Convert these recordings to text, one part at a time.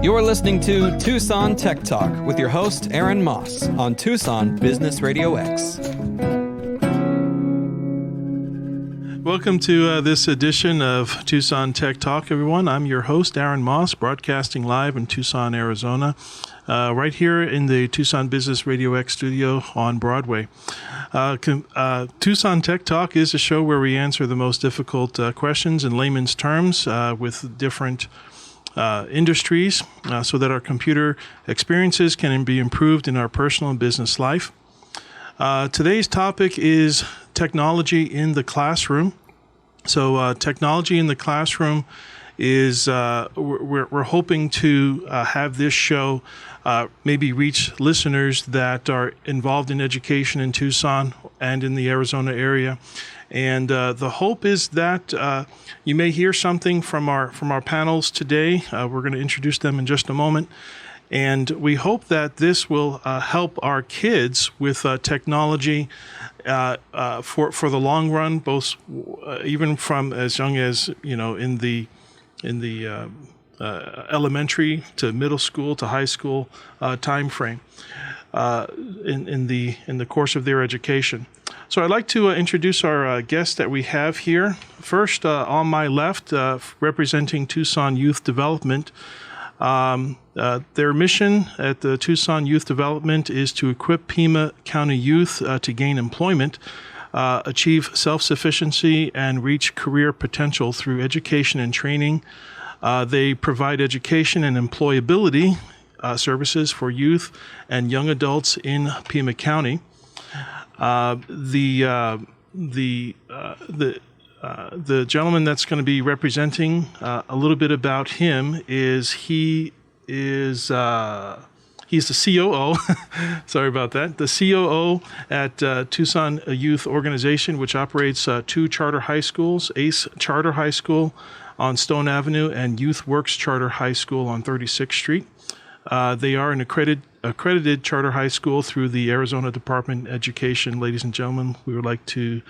You're listening to Tucson Tech Talk with your host, Aaron Moss, on Tucson Business Radio X. Welcome to this edition of Tucson Tech Talk, everyone. I'm your host, Aaron Moss, broadcasting live in Tucson, Arizona, right here in the Tucson Business Radio X studio on Broadway. Tucson Tech Talk is a show where we answer the most difficult questions in layman's terms with different industries so that our computer experiences can be improved in our personal and business life. Today's topic is technology in the classroom. So technology in the classroom is, we're hoping to have this show maybe reach listeners that are involved in education in Tucson and in the Arizona area. And the hope is that you may hear something from our panels today. We're going to introduce them in just a moment. And we hope that this will help our kids with technology for the long run, both even from as young as, in the elementary to middle school to high school time frame in the course of their education. So I'd like to introduce our guests that we have here. First, on my left, representing Tucson Youth Development. Their mission at the Tucson Youth Development is to equip Pima County youth to gain employment, achieve self-sufficiency, and reach career potential through education and training. They provide education and employability services for youth and young adults in Pima County. The gentleman that's going to be representing a little bit about him is he's the COO. Sorry about that. The COO at Tucson Youth Organization, which operates two charter high schools, ACE Charter High School on Stone Avenue and Youth Works Charter High School on 36th Street. They are an accredited charter high school through the Arizona Department of Education. Ladies and gentlemen, we would like to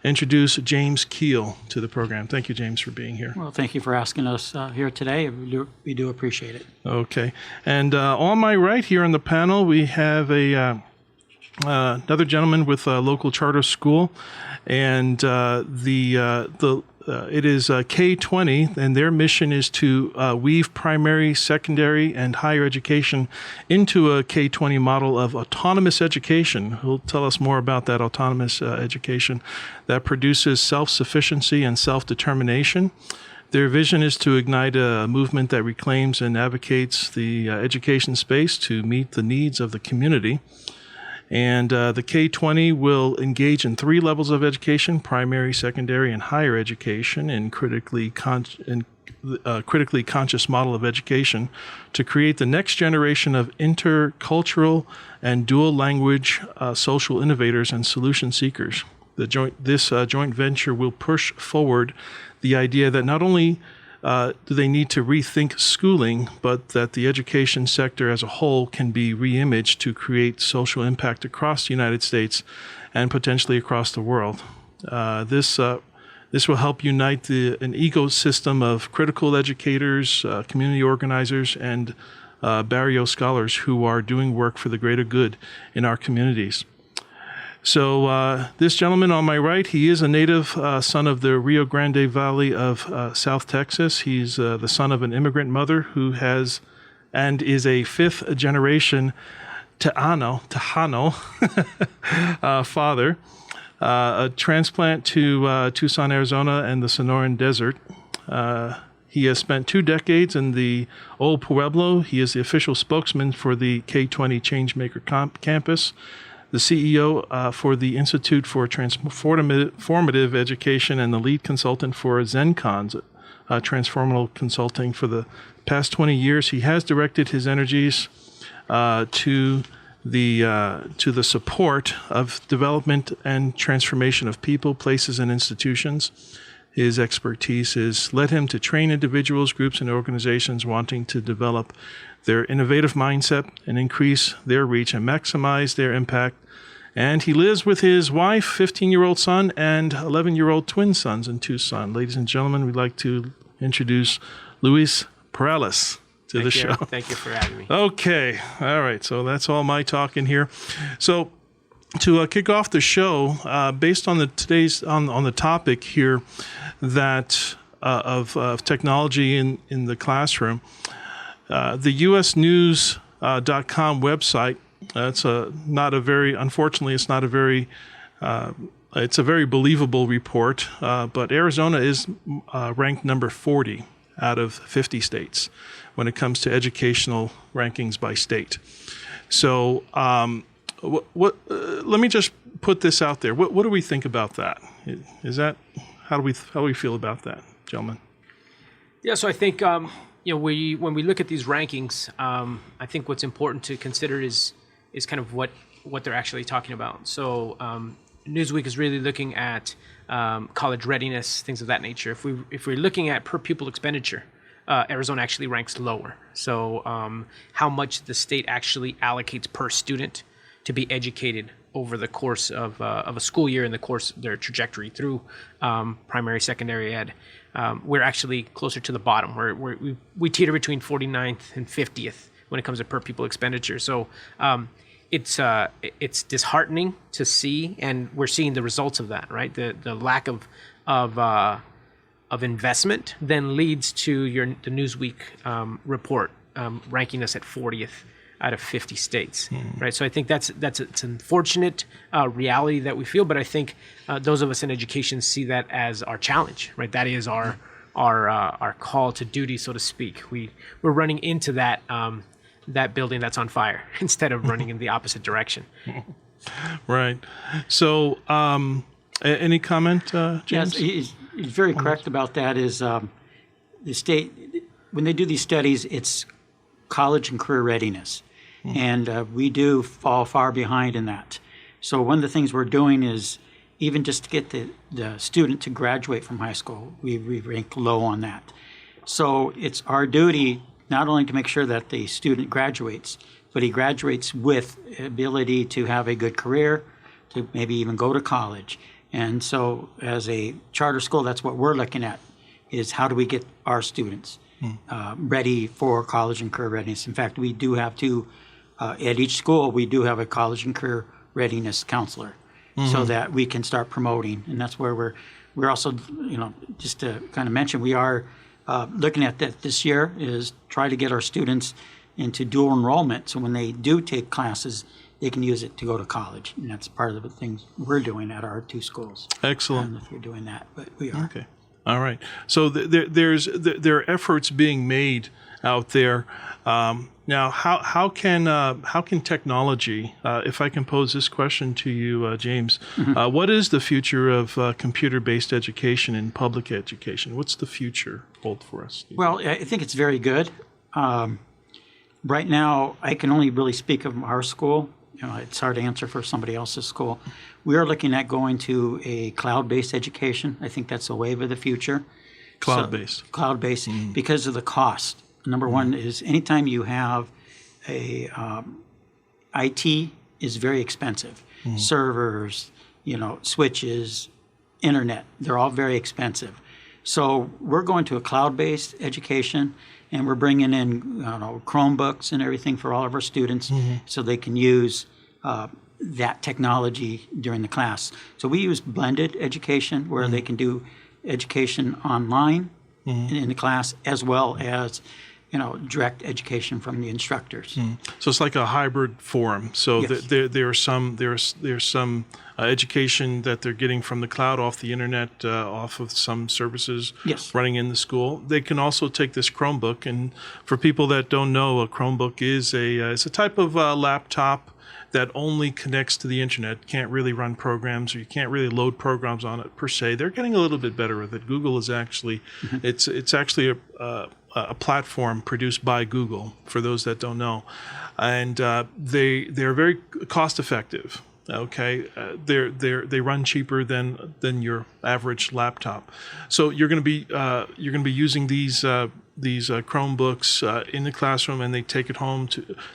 introduce James Keel to the program. Thank you, James, for being here. Well, thank you for asking us here today. We do appreciate it. Okay. And on my right here on the panel, we have another gentleman with a local charter school, and it is K20, and their mission is to weave primary, secondary, and higher education into a K20 model of autonomous education. He'll tell us more about that autonomous education that produces self-sufficiency and self-determination. Their vision is to ignite a movement that reclaims and advocates the education space to meet the needs of the community. And the K20 will engage in three levels of education: primary, secondary, and higher education, in critically conscious model of education to create the next generation of intercultural and dual language social innovators and solution seekers. This joint venture will push forward the idea that not only do they need to rethink schooling, but that the education sector as a whole can be reimaged to create social impact across the United States and potentially across the world. This will help unite an ecosystem of critical educators, community organizers, and barrio scholars who are doing work for the greater good in our communities. So this gentleman on my right, he is a native son of the Rio Grande Valley of South Texas. He's the son of an immigrant mother who has and is a fifth generation Tejano father, a transplant to Tucson, Arizona and the Sonoran Desert. He has spent 2 decades in the Old Pueblo. He is the official spokesman for the K20 Changemaker campus, the CEO for the Institute for Transformative Education, and the lead consultant for ZenCon's Transformative Consulting. For the past 20 years, he has directed his energies to the support of development and transformation of people, places, and institutions. His expertise has led him to train individuals, groups, and organizations wanting to develop their innovative mindset and increase their reach and maximize their impact. And he lives with his wife, 15-year-old son, and 11-year-old twin sons in Tucson. Ladies and gentlemen, we'd like to introduce Luis Perales to the show. Thank you for having me. Okay. All right. So that's all my talking here. So to kick off the show, based on the on the topic here that of technology in the classroom, the usnews.com website. Unfortunately, it's not a very it's a very believable report, but Arizona is ranked number 40 out of 50 states when it comes to educational rankings by state. So let me just put this out there. What do we think about that? How do we feel about that, gentlemen? Yeah, so I think when we look at these rankings, I think what's important to consider is kind of what they're actually talking about. So Newsweek is really looking at college readiness, things of that nature. If we're looking at per pupil expenditure, Arizona actually ranks lower. So how much the state actually allocates per student to be educated over the course of a school year in the course of their trajectory through primary, secondary ed, we're actually closer to the bottom. We teeter between 49th and 50th when it comes to per pupil expenditure. So it's disheartening to see, and we're seeing the results of that, right? The lack of investment then leads to the Newsweek report ranking us at 40th out of 50 states, right? So I think it's an unfortunate reality that we feel, but I think those of us in education see that as our challenge, right? That is our call to duty, so to speak. We're running into that building that's on fire instead of running in the opposite direction. Right. So, any comment, James? Yes, he's very correct about that. Is the state, when they do these studies, it's college and career readiness, and we do fall far behind in that. So one of the things we're doing is even just to get the student to graduate from high school, we rank low on that. So it's our duty not only to make sure that the student graduates, but he graduates with ability to have a good career, to maybe even go to college. And so as a charter school, that's what we're looking at, is how do we get our students ready for college and career readiness. In fact, we do have at each school, we do have a college and career readiness counselor so that we can start promoting. And that's where we're also, just to kind of mention, we are looking at that this year is try to get our students into dual enrollment. So when they do take classes, they can use it to go to college. And that's part of the things we're doing at our two schools. Excellent. I don't know if you're doing that, but we are. Okay. All right. So there are efforts being made out there. Now, how can technology, if I can pose this question to you, James, what is the future of computer-based education in public education? What's the future hold for us? Well, I think it's very good. Right now, I can only really speak of our school. It's hard to answer for somebody else's school. We are looking at going to a cloud-based education. I think that's the wave of the future. Cloud-based. Cloud-based because of the cost. Number one is anytime you have IT is very expensive. Servers, switches, internet, they're all very expensive. So we're going to a cloud-based education, and we're bringing in Chromebooks and everything for all of our students so they can use that technology during the class. So we use blended education where they can do education online in the class as well as direct education from the instructors. So it's like a hybrid forum. So Yes. there's some education that they're getting from the cloud off the internet, off of some services Yes. running in the school. They can also take this Chromebook, and for people that don't know, a Chromebook is it's a type of laptop that only connects to the internet, can't really run programs, or you can't really load programs on it per se. They're getting a little bit better with it. Google is actually, it's actually a platform produced by Google, for those that don't know. And they're very cost effective. Okay, they run cheaper than your average laptop. So you're going to be using these Chromebooks in the classroom, and they take it home.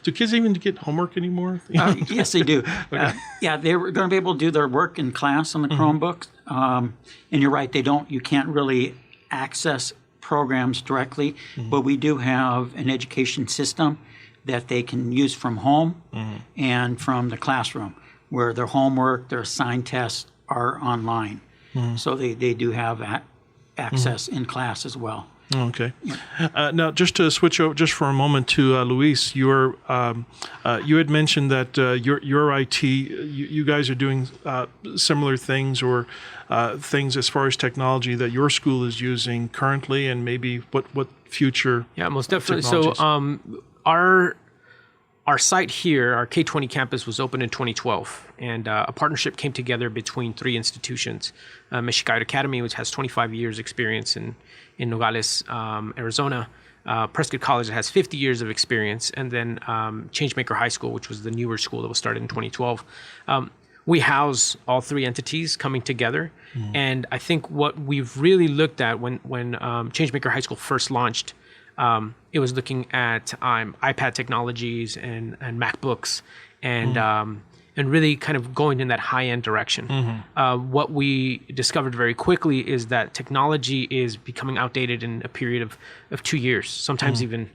Do kids even get homework anymore? Yes, they do. They're going to be able to do their work in class on the Chromebooks. And you're right, you can't really access programs directly, but we do have an education system that they can use from home and from the classroom, where their homework, their assigned tests are online. So they do have access in class as well. Okay. Now, just to switch over just for a moment to Luis, you had mentioned that your IT, you guys are doing similar things or things as far as technology that your school is using currently, and maybe what future. Yeah, most definitely. technologies? So our site here, our K-20 campus, was opened in 2012, and a partnership came together between 3 institutions. Mexicali Academy, which has 25 years experience in Nogales, Arizona. Prescott College that has 50 years of experience, and then Changemaker High School, which was the newer school that was started in 2012. We house all 3 entities coming together, and I think what we've really looked at when Changemaker High School first launched, it was looking at iPad technologies and MacBooks and really kind of going in that high-end direction. What we discovered very quickly is that technology is becoming outdated in a period of 2 years, sometimes even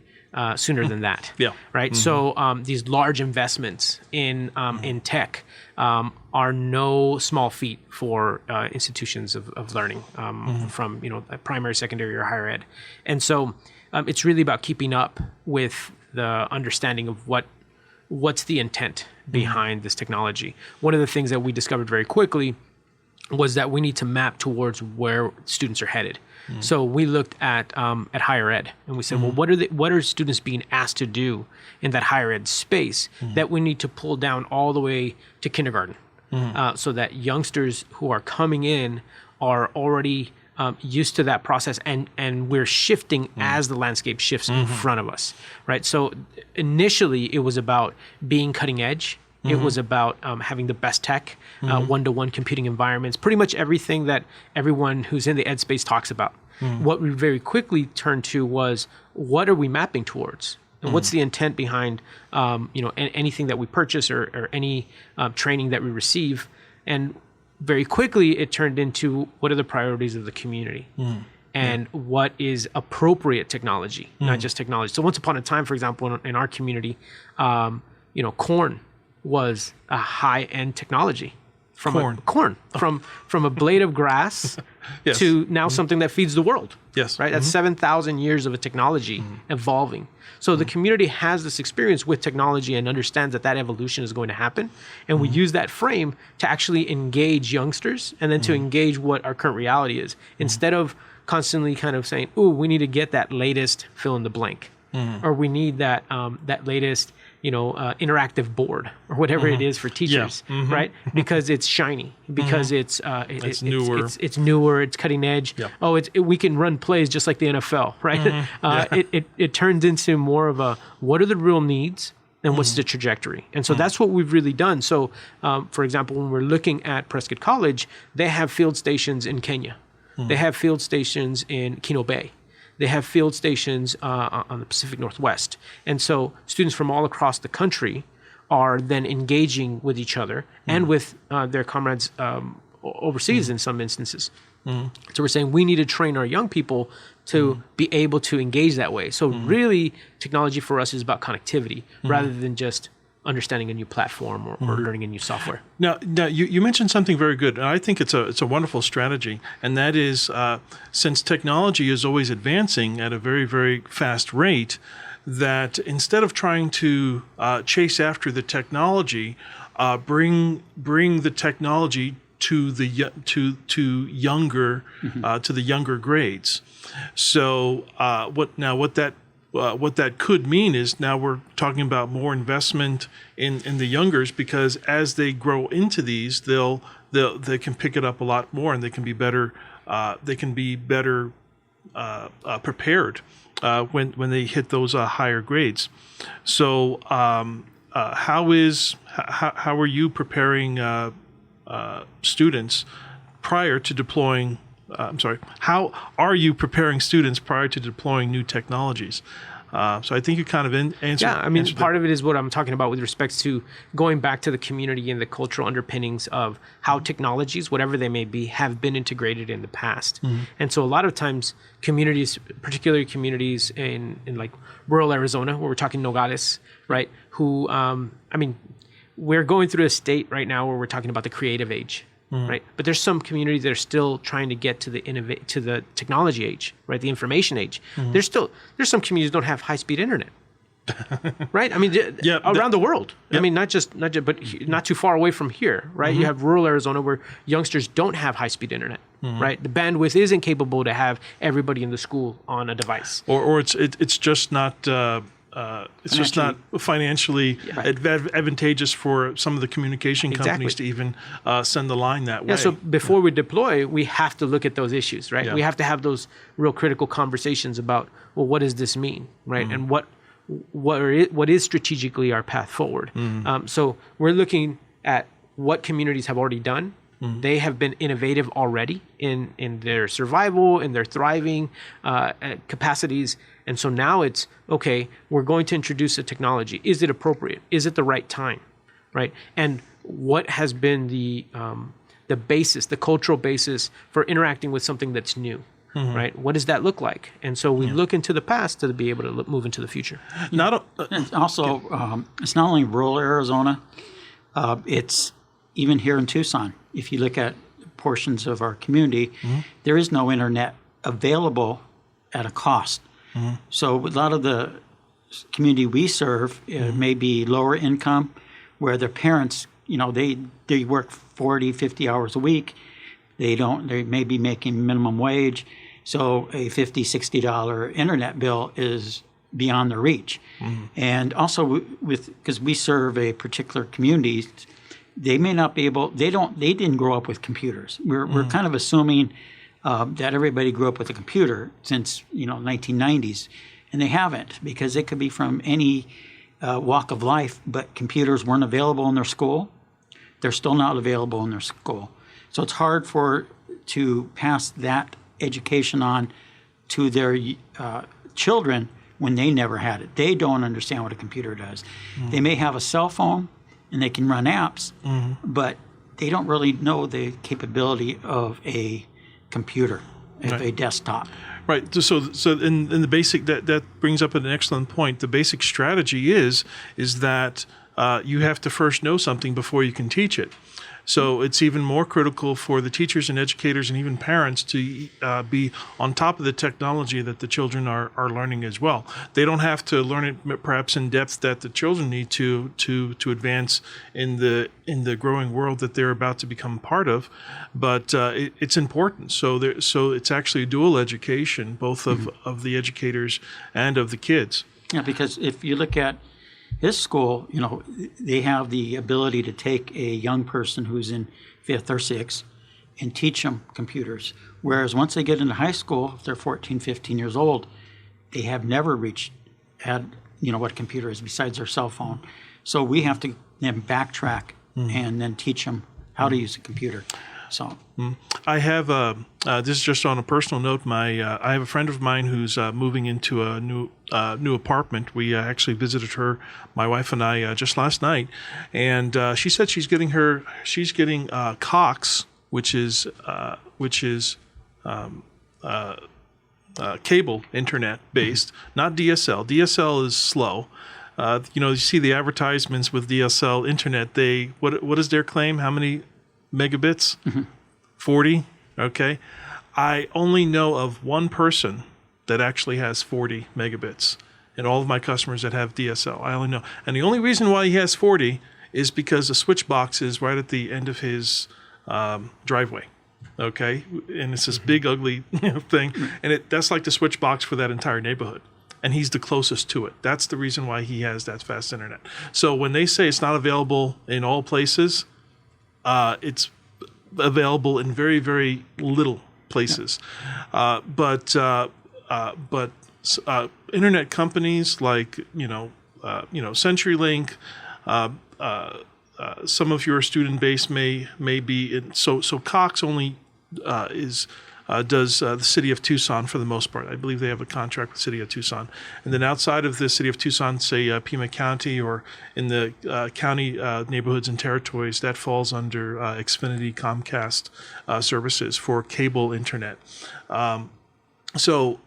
sooner than that. Yeah. Right. So these large investments in tech are no small feat for institutions of learning from primary, secondary, or higher ed, and so it's really about keeping up with the understanding of what's the intent behind this technology. One of the things that we discovered very quickly was that we need to map towards where students are headed. So we looked at higher ed, and we said, well, what are students being asked to do in that higher ed space that we need to pull down all the way to kindergarten, so that youngsters who are coming in are already used to that process, and we're shifting as the landscape shifts in front of us, right? So initially, it was about being cutting edge. It was about having the best tech, one-to-one computing environments, pretty much everything that everyone who's in the ed space talks about. What we very quickly turned to was, what are we mapping towards? And what's the intent behind anything that we purchase or any training that we receive? And very quickly, it turned into, what are the priorities of the community? And what is appropriate technology, not just technology. So once upon a time, for example, in our community, corn was a high-end technology. From a blade of grass Yes. to now something that feeds the world. Yes. Right? That's 7,000 years of a technology evolving. So the community has this experience with technology and understands that evolution is going to happen. And we use that frame to actually engage youngsters and then to engage what our current reality is, instead of constantly kind of saying, ooh, we need to get that latest fill in the blank. Or we need that latest interactive board or whatever it is for teachers, right? Because it's shiny, because it's newer, it's newer, it's cutting edge. Yep. Oh, we can run plays just like the NFL, right? It turns into more of a, what are the real needs and what's the trajectory? And so that's what we've really done. So, for example, when we're looking at Prescott College, they have field stations in Kenya. They have field stations in Kino Bay. They have field stations on the Pacific Northwest. And so students from all across the country are then engaging with each other and with their comrades overseas in some instances. So we're saying we need to train our young people to be able to engage that way. So really, technology for us is about connectivity rather than just understanding a new platform or learning a new software. Now you mentioned something very good, and I think it's a wonderful strategy, and that is since technology is always advancing at a very, very fast rate, that instead of trying to chase after the technology, bring the technology to the younger grades. So what that could mean is, now we're talking about more investment in the youngers, because as they grow into these, they can pick it up a lot more, and they can be better prepared when they hit those higher grades. So how are you preparing students prior to deploying? How are you preparing students prior to deploying new technologies? So I think you kind of answered. Yeah, I mean, part of it is what I'm talking about with respect to going back to the community and the cultural underpinnings of how technologies, whatever they may be, have been integrated in the past. And so a lot of times communities, particularly communities in like rural Arizona, where we're talking Nogales, right, who, I mean, we're going through a state right now where we're talking about the creative age. Right, but there's some communities that are still trying to get to the technology age, right, the information age. There's some communities that don't have high-speed internet, right? I mean, around the world. I mean, not just, but not too far away from here, right? You have rural Arizona where youngsters don't have high-speed internet, right? The bandwidth isn't capable to have everybody in the school on a device, or it's just not. It's just not financially advantageous for some of the communication companies to even send the line that way. Yeah, so before we deploy, we have to look at those issues, right? Yeah. We have to have those real critical conversations about, well, what does this mean, right? And what is strategically our path forward? So we're looking at what communities have already done. They have been innovative already in their survival, in their thriving capacities. And so now it's, okay, we're going to introduce a technology. Is it appropriate? Is it the right time? Right? And what has been the basis, the cultural basis for interacting with something that's new? Right? What does that look like? And so we look into the past to be able to move into the future. It's also, it's not only rural Arizona, it's even here in Tucson. If you look at portions of our community, there is no internet available at a cost. So a lot of the community we serve may be lower income, where their parents, they work 40, 50 hours a week. They may be making minimum wage. So a $50, $60 internet bill is beyond their reach. And also because we serve a particular community, they may not be able, they didn't grow up with computers. We're kind of assuming that everybody grew up with a computer since 1990s, and they haven't, because it could be from any walk of life, but computers weren't available in their school. They're still not available in their school. So it's hard to pass that education on to their children when they never had it. They don't understand what a computer does. They may have a cell phone and they can run apps, but they don't really know the capability of a computer, of a desktop. Right. So in the basic, that brings up an excellent point. The basic strategy is that you have to first know something before you can teach it. So it's even more critical for the teachers and educators and even parents to be on top of the technology that the children are learning as well. They don't have to learn it perhaps in depth that the children need to advance in the growing world that they're about to become part of, but it's important. So it's actually a dual education, both of the educators and of the kids. Yeah, because if you look at his school, they have the ability to take a young person who's in 5th or 6th and teach them computers. Whereas once they get into high school, if they're 14, 15 years old, they have never had what a computer is besides their cell phone. So we have to then backtrack and then teach them how to use a computer. So I have this is just on a personal note. I have a friend of mine who's moving into a new apartment. We actually visited her, my wife and I, just last night, and she said she's getting Cox, which is cable internet based, not DSL. DSL is slow. You see the advertisements with DSL internet. What is their claim? How many megabits? 40. Okay. I only know of one person that actually has 40 megabits in all of my customers that have DSL. I only know. And the only reason why he has 40 is because the switch box is right at the end of his driveway. Okay. And it's this big, ugly thing. And that's like the switch box for that entire neighborhood. And he's the closest to it. That's the reason why he has that fast internet. So when they say it's not available in all places, it's available in very, very little places. But internet companies like CenturyLink, some of your student base may be in. So Cox only is does the city of Tucson for the most part. I believe they have a contract with the city of Tucson. And then outside of the city of Tucson, say Pima County or in the county neighborhoods and territories, that falls under Xfinity Comcast services for cable internet. So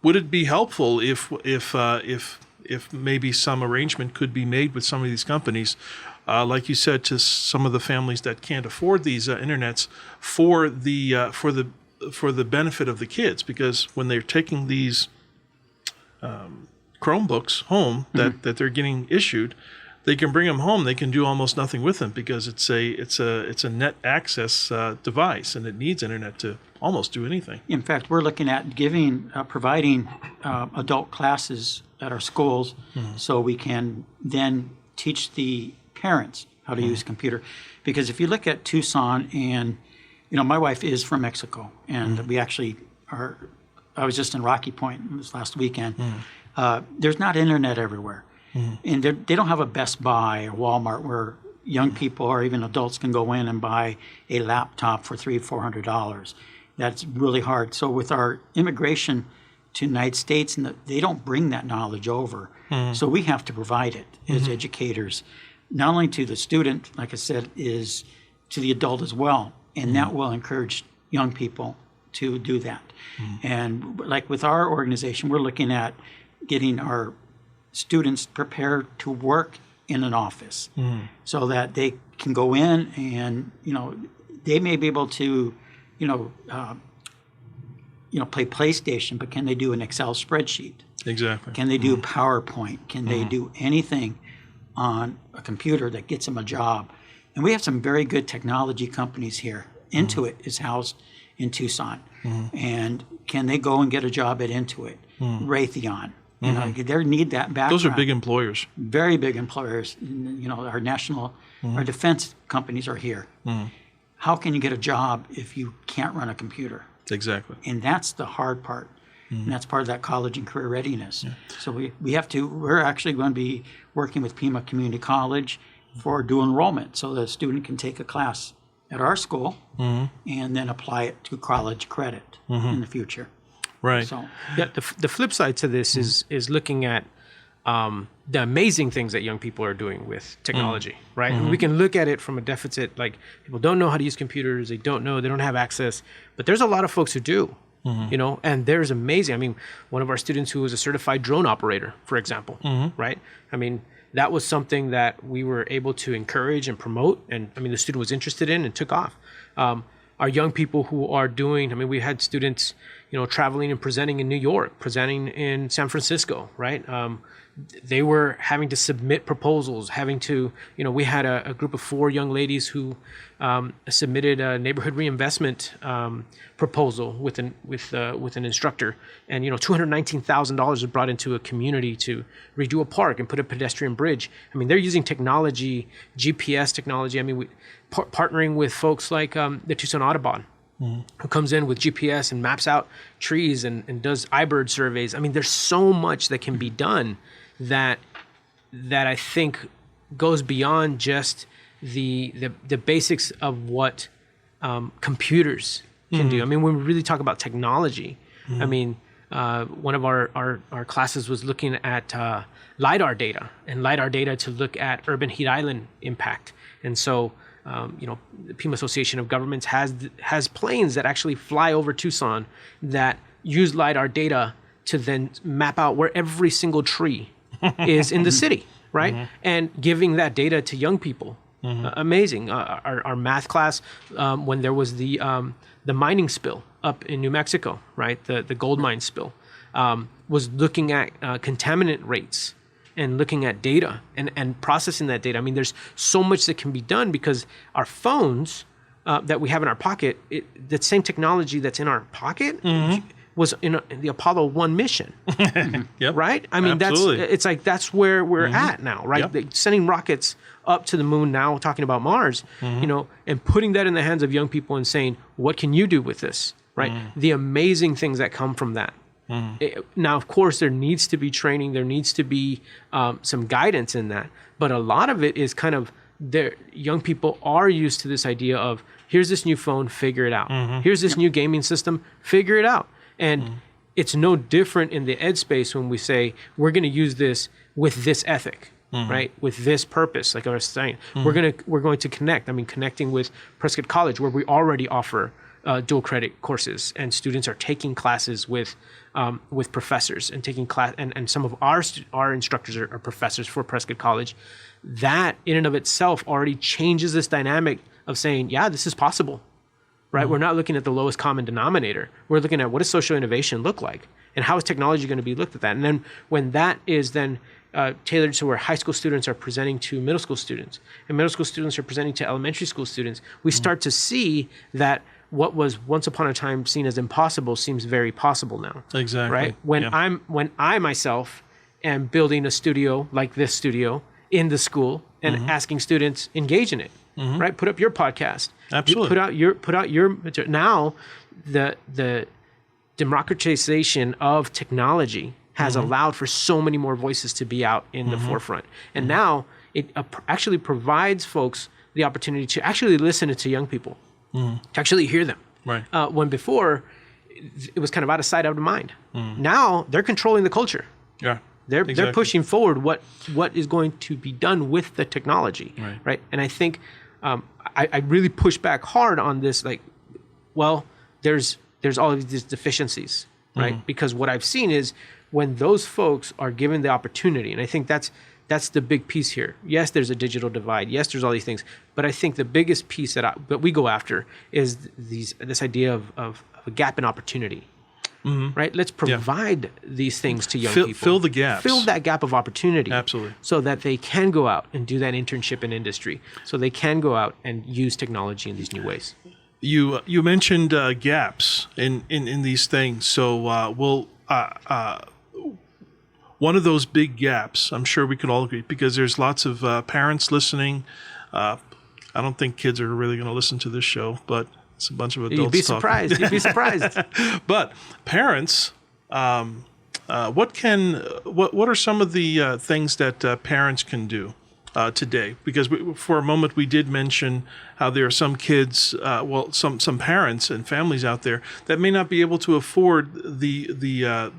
would it be helpful if maybe some arrangement could be made with some of these companies, like you said, to some of the families that can't afford these internets for the benefit of the kids? Because when they're taking these Chromebooks home that they're getting issued, they can bring them home. They can do almost nothing with them because it's a net access device, and it needs internet to almost do anything. In fact, we're looking at providing adult classes at our schools, so we can then teach the parents how to use computer. Because if you look at Tucson, and my wife is from Mexico, and we actually are. I was just in Rocky Point this last weekend. There's not internet everywhere. And they don't have a Best Buy or Walmart where young people or even adults can go in and buy a laptop for $300-400. That's really hard. So with our immigration to the United States, they don't bring that knowledge over. So we have to provide it as educators, not only to the student, like I said, is to the adult as well. And that will encourage young people to do that. And like with our organization, we're looking at getting our students prepared to work in an office so that they can go in and, they may be able to, play PlayStation, but can they do an Excel spreadsheet? Exactly. Can they do PowerPoint? Can they do anything on a computer that gets them a job? And we have some very good technology companies here. Intuit is housed in Tucson. And can they go and get a job at Intuit? Raytheon. They need that background. Those are big employers. Very big employers. Our defense companies are here. How can you get a job if you can't run a computer? Exactly. And that's the hard part. And that's part of that college and career readiness. So we're actually going to be working with Pima Community College for dual enrollment, so the student can take a class at our school and then apply it to college credit in the future. Right. So, the flip side to this is looking at the amazing things that young people are doing with technology, right? And we can look at it from a deficit, like people don't know how to use computers, they don't have access, but there's a lot of folks who do, and there's amazing. I mean, one of our students who was a certified drone operator, for example, right? I mean, that was something that we were able to encourage and promote, and I mean, the student was interested in and took off. Our young people who are doing, we had students, traveling and presenting in New York, presenting in San Francisco, right? They were having to submit proposals, we had a group of 4 young ladies who submitted a neighborhood reinvestment proposal with an instructor, and $219,000 was brought into a community to redo a park and put a pedestrian bridge. They're using technology, GPS technology. Partnering with folks like the Tucson Audubon, who comes in with GPS and maps out trees and does iBird surveys. There's so much that can be done that I think goes beyond just the basics of what computers can do. When we really talk about technology, one of our classes was looking at LiDAR data to look at urban heat island impact. And so the Pima Association of Governments has planes that actually fly over Tucson that use LiDAR data to then map out where every single tree is in the city, right? And giving that data to young people. Amazing. Our math class, when there was the mining spill up in New Mexico, right? The gold mine spill, was looking at contaminant rates and looking at data and processing that data. There's so much that can be done because our phones that we have in our pocket, that same technology that's in our pocket was in the Apollo 1 mission, Yep. right? Absolutely. That's where we're at now, right? Yep. They're sending rockets up to the moon now, talking about Mars, and putting that in the hands of young people and saying, what can you do with this, right? The amazing things that come from that. Now, of course, there needs to be training. There needs to be some guidance in that. But a lot of it is kind of young people are used to this idea of, here's this new phone, figure it out. Here's this new gaming system, figure it out. And it's no different in the ed space when we say we're going to use this with this ethic, right? With this purpose, like I was saying. We're going to connect. I mean, connecting with Prescott College, where we already offer dual credit courses, and students are taking classes with professors and taking class, and some of our instructors are professors for Prescott College. That in and of itself already changes this dynamic of saying, yeah, this is possible, right? We're not looking at the lowest common denominator. We're looking at what does social innovation look like, and how is technology going to be looked at that? And then when that is then tailored to where high school students are presenting to middle school students, and middle school students are presenting to elementary school students, we start to see that what was once upon a time seen as impossible seems very possible now. Exactly. Right? When I myself am building a studio like this studio in the school and asking students engage in it, right? Put up your podcast. Absolutely. Put out your material. Now the democratization of technology has allowed for so many more voices to be out in the forefront. And now it actually provides folks the opportunity to actually listen to young people, to actually hear them. Right. When before, it was kind of out of sight, out of mind. Now they're controlling the culture. Yeah. They're pushing forward what is going to be done with the technology. Right. And I think I really push back hard on this. Like, well, there's all of these deficiencies, right? Because what I've seen is when those folks are given the opportunity, and I think that's the big piece here. Yes, there's a digital divide. Yes, there's all these things. But I think the biggest piece that we go after is this idea of a gap in opportunity. Right? Let's provide these things to young people. Fill the gaps. Fill that gap of opportunity. Absolutely. So that they can go out and do that internship in industry. So they can go out and use technology in these new ways. You mentioned gaps in these things. So one of those big gaps, I'm sure we can all agree, because there's lots of parents listening. I don't think kids are really going to listen to this show, but it's a bunch of adults You'd be talking. surprised. You'd be surprised. But parents, what are some of the things that parents can do today? Because for a moment we did mention how there are some kids, some parents and families out there that may not be able to afford the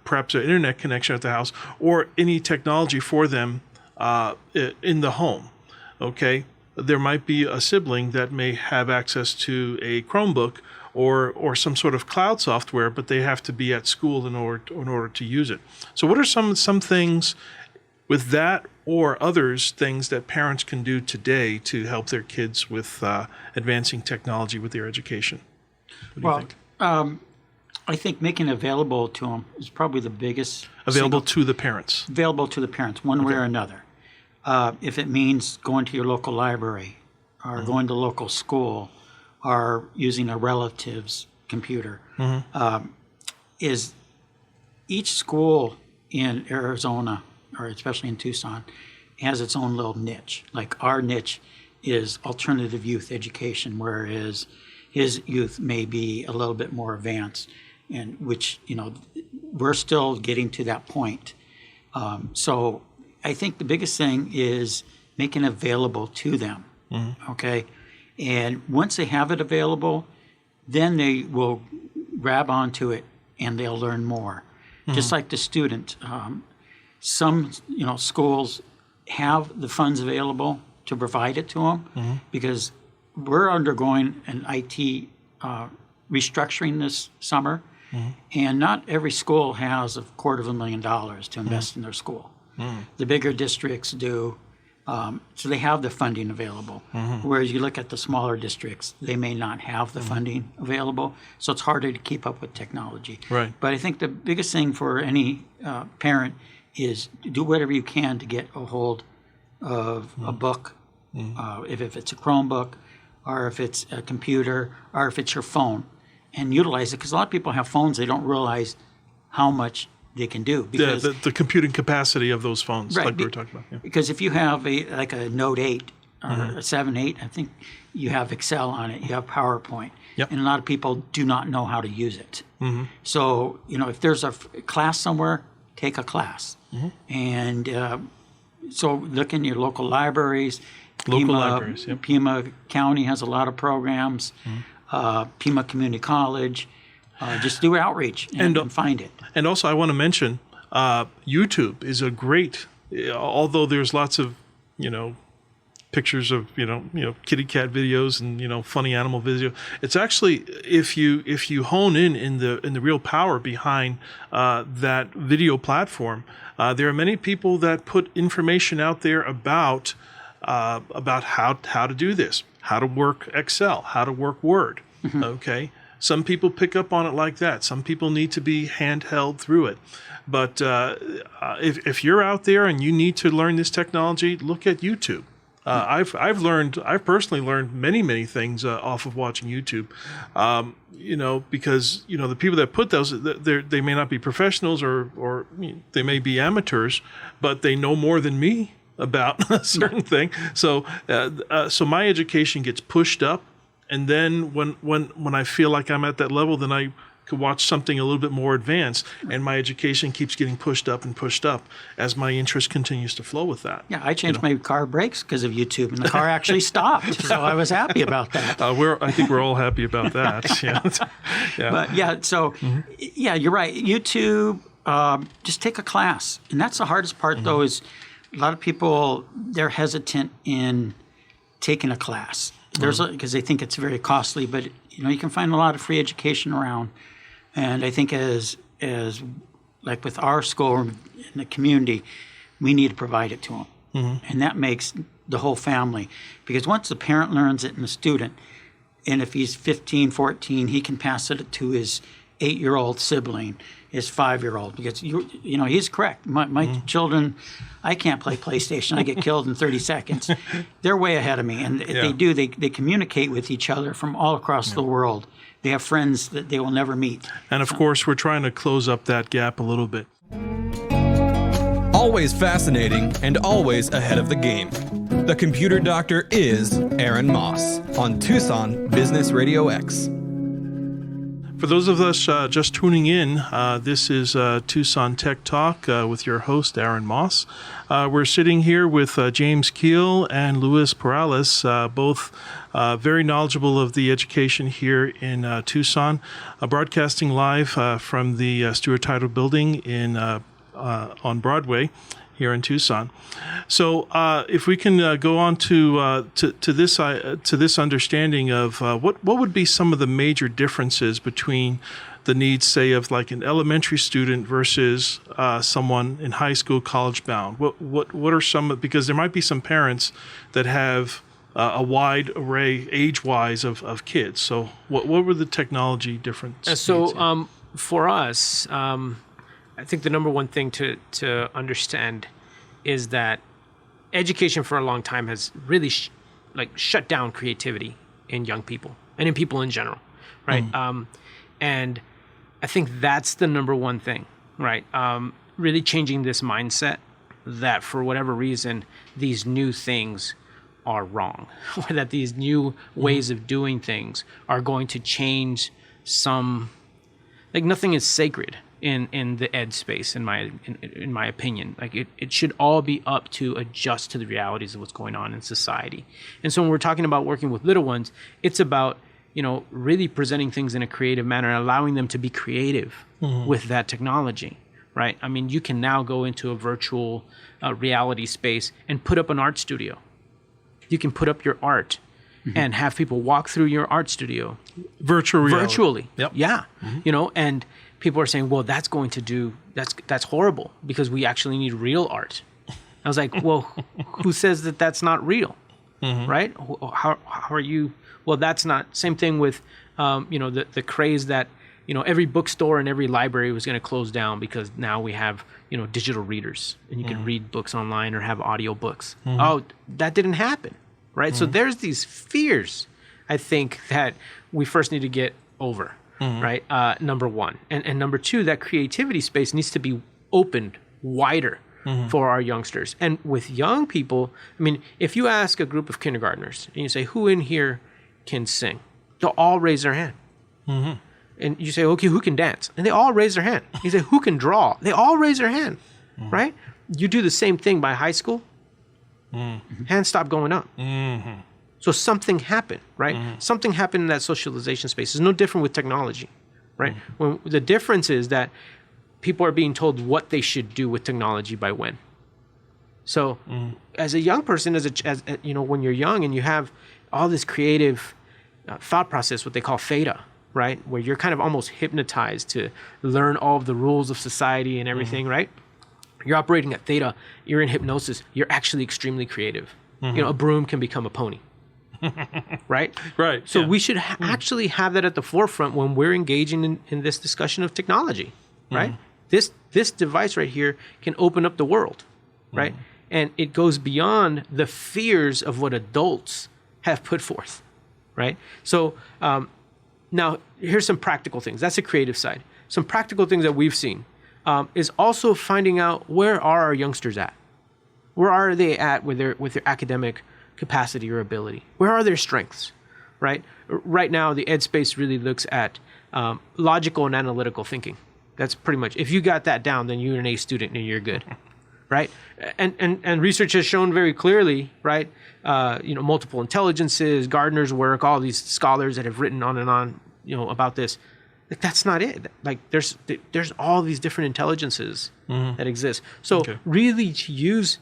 perhaps an internet connection at the house or any technology for them in the home. Okay. There might be a sibling that may have access to a Chromebook or some sort of cloud software, but they have to be at school in order to use it. So what are some things with that or others things that parents can do today to help their kids with advancing technology with their education? What do you think? I think making it available to them is probably the biggest. Available to the parents, one way or another. If it means going to your local library or going to local school or using a relative's computer, is each school in Arizona, or especially in Tucson, has its own little niche. Like our niche is alternative youth education, whereas his youth may be a little bit more advanced, and which, we're still getting to that point. So I think the biggest thing is making it available to them, okay? And once they have it available, then they will grab onto it and they'll learn more. Just like the student. Some, schools have the funds available to provide it to them because we're undergoing an IT restructuring this summer, and not every school has $250,000 to invest in their school. The bigger districts do, so they have the funding available. Whereas you look at the smaller districts, they may not have the funding available, so it's harder to keep up with technology. Right. But I think the biggest thing for any parent is do whatever you can to get a hold of a book, if it's a Chromebook, or if it's a computer, or if it's your phone, and utilize it. Because a lot of people have phones, they don't realize how much they can do. Because the computing capacity of those phones, right, like we were talking about. Yeah. Because if you have a Note 8 or a 7-8, I think you have Excel on it, you have PowerPoint, and a lot of people do not know how to use it. So, if there's a class somewhere, take a class. And So look in your local libraries. Yep. Pima County has a lot of programs. Pima Community College. Just do outreach and find it. And also, I want to mention YouTube is a great. Although there's lots of pictures of kitty cat videos and funny animal video. It's actually if you hone in the real power behind that video platform, there are many people that put information out there about how to do this, how to work Excel, how to work Word. Okay, some people pick up on it like that. Some people need to be handheld through it. But if you're out there and you need to learn this technology, look at YouTube. I've personally learned many things off of watching YouTube, because the people that put those, they may not be professionals or they may be amateurs, but they know more than me about a certain thing. So my education gets pushed up, and then when I feel like I'm at that level, then I could watch something a little bit more advanced, and my education keeps getting pushed up as my interest continues to flow with that. Yeah, I changed my car brakes because of YouTube, and the car actually stopped, so I was happy about that. I think we're all happy about that. Yeah. But you're right. YouTube, just take a class, and that's the hardest part, though, is a lot of people, they're hesitant in taking a class. Because they think it's very costly, but you can find a lot of free education around. And I think as like with our school in the community, we need to provide it to them. And that makes the whole family. Because once the parent learns it and the student, and if he's 15, 14, he can pass it to his 8-year-old sibling, his 5-year-old. Because, he's correct. My children, I can't play PlayStation. I get killed in 30 seconds. They're way ahead of me. And they communicate with each other from all across the world. They have friends that they will never meet. And, of course, we're trying to close up that gap a little bit. Always fascinating and always ahead of the game. The Computer Doctor is Aaron Moss on Tucson Business Radio X. For those of us just tuning in, this is Tucson Tech Talk with your host, Aaron Moss. We're sitting here with James Keel and Luis Perales, both very knowledgeable of the education here in Tucson, broadcasting live from the Stewart Title Building on Broadway here in Tucson. So, if we can go on to this understanding of what would be some of the major differences between the needs, say, of like an elementary student versus someone in high school, college bound. What are some? Because there might be some parents that have a wide array, age-wise, of kids. So, what were the technology differences? For us. I think the number one thing to understand is that education for a long time has really shut down creativity in young people and in people in general, right? And I think that's the number one thing, right? Really changing this mindset that for whatever reason, these new things are wrong, or that these new ways of doing things are going to change nothing is sacred in the ed space, in my opinion. It should all be up to adjust to the realities of what's going on in society. And so when we're talking about working with little ones, it's about really presenting things in a creative manner and allowing them to be creative with that technology, right? I mean, you can now go into a virtual reality space and put up an art studio. You can put up your art and have people walk through your art studio virtually. Yep. Yeah. And people are saying, well, that's horrible because we actually need real art. I was like, well, who says that that's not real? Right? How are you? Well, that's not. Same thing with, the craze that, every bookstore and every library was going to close down because now we have, digital readers and you can read books online or have audio books. Oh, that didn't happen. Right? So there's these fears, I think, that we first need to get over. Right? Number one. And number two, that creativity space needs to be opened wider for our youngsters. And with young people, I mean, if you ask a group of kindergartners and you say, who in here can sing? They'll all raise their hand. And you say, okay, who can dance? And they all raise their hand. You say, who can draw? They all raise their hand. Right? You do the same thing by high school, hands stopped going up. So something happened, right? Something happened in that socialization space. It's no different with technology, right? When the difference is that people are being told what they should do with technology by when. So as a young person, as you know, when you're young and you have all this creative thought process, what they call theta, right? Where you're kind of almost hypnotized to learn all of the rules of society and everything, right? You're operating at theta, you're in hypnosis, you're actually extremely creative. You know, a broom can become a pony. Right? Right. So we should actually have that at the forefront when we're engaging in this discussion of technology, right? This device right here can open up the world, right? And it goes beyond the fears of what adults have put forth, right? So now here's some practical things. That's the creative side. Some practical things that we've seen is also finding out, where are our youngsters at? Where are they at with their academic capacity or ability? Where are their strengths, right? Right now, the ed space really looks at logical and analytical thinking. That's pretty much, if you got that down, then you're an A student and you're good, right? And research has shown very clearly, right? You know, multiple intelligences, Gardner's work, all these scholars that have written on and on, you know, about this. Like, that's not it. Like, there's all these different intelligences that exist. So really to use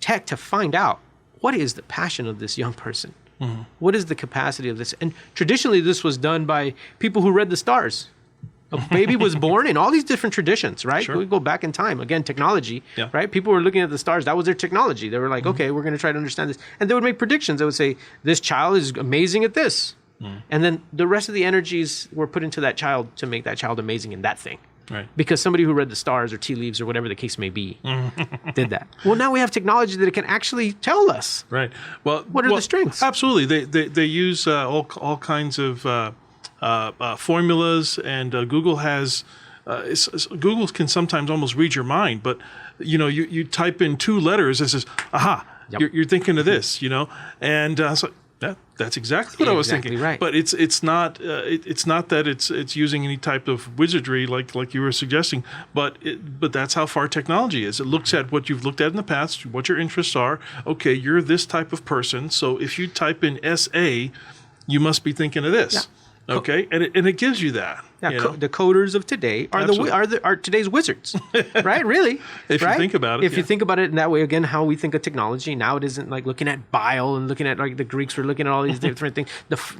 tech to find out, what is the passion of this young person? What is the capacity of this? And traditionally, this was done by people who read the stars. A baby was born in all these different traditions, right? Sure. We go back in time. Again, technology, right? People were looking at the stars. That was their technology. They were like, okay, we're going to try to understand this. And they would make predictions. They would say, this child is amazing at this. And then the rest of the energies were put into that child to make that child amazing in that thing. Right. Because somebody who read the stars or tea leaves or whatever the case may be did that. Well, now we have technology that it can actually tell us. Right. Well, what are the strengths? Absolutely. They use all kinds of formulas, and Google has Google can sometimes almost read your mind. But you know, you type in 2 letters, it says, "Aha, you're thinking of this," you know, and so. That's exactly what I was thinking. Right. But it's not that it's using any type of wizardry like you were suggesting. But that's how far technology is. It looks at what you've looked at in the past, what your interests are. Okay, you're this type of person. So if you type in SA, you must be thinking of this. Yeah. Okay, and it gives you that. Yeah, you know? The coders of today are today's wizards, right? Really, if you think about it. If you think about it in that way, again, how we think of technology now, it isn't like looking at bile and looking at, like, the Greeks were looking at all these different things,